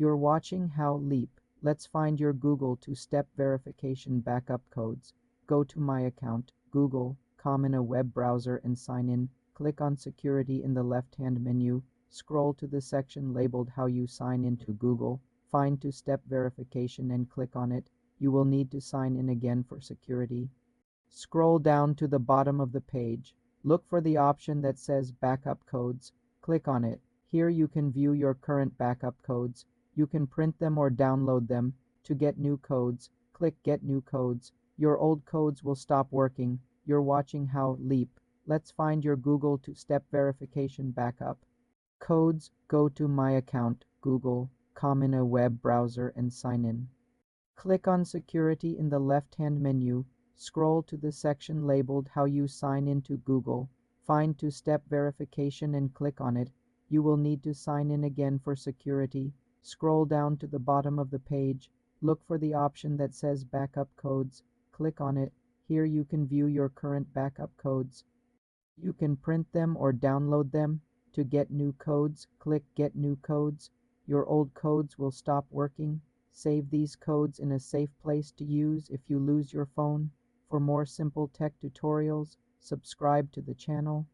You're watching How Leap. Let's find your Google two-step verification backup codes. Go to My Account, Google.com in a web browser and sign in. Click on Security in the left-hand menu. Scroll to the section labeled How You Sign into Google. Find two-step verification and click on it. You will need to sign in again for security. Scroll down to the bottom of the page. Look for the option that says Backup Codes. Click on it. Here you can view your current backup codes. You can print them or download them. To get new codes, click Get New Codes. Your old codes will stop working. You're watching How Leap. Let's find your Google two-step verification backup. Codes, go to My Account, Google.com in a web browser and sign in. Click on Security in the left-hand menu. Scroll to the section labeled How You Sign into Google. Find two-step verification and click on it. You will need to sign in again for security. Scroll down to the bottom of the page. Look for the option that says Backup Codes. Click on it. Here you can view your current backup codes. You can print them or download them. To get new codes, click Get New Codes. Your old codes will stop working. Save these codes in a safe place to use if you lose your phone. For more simple tech tutorials, subscribe to the channel.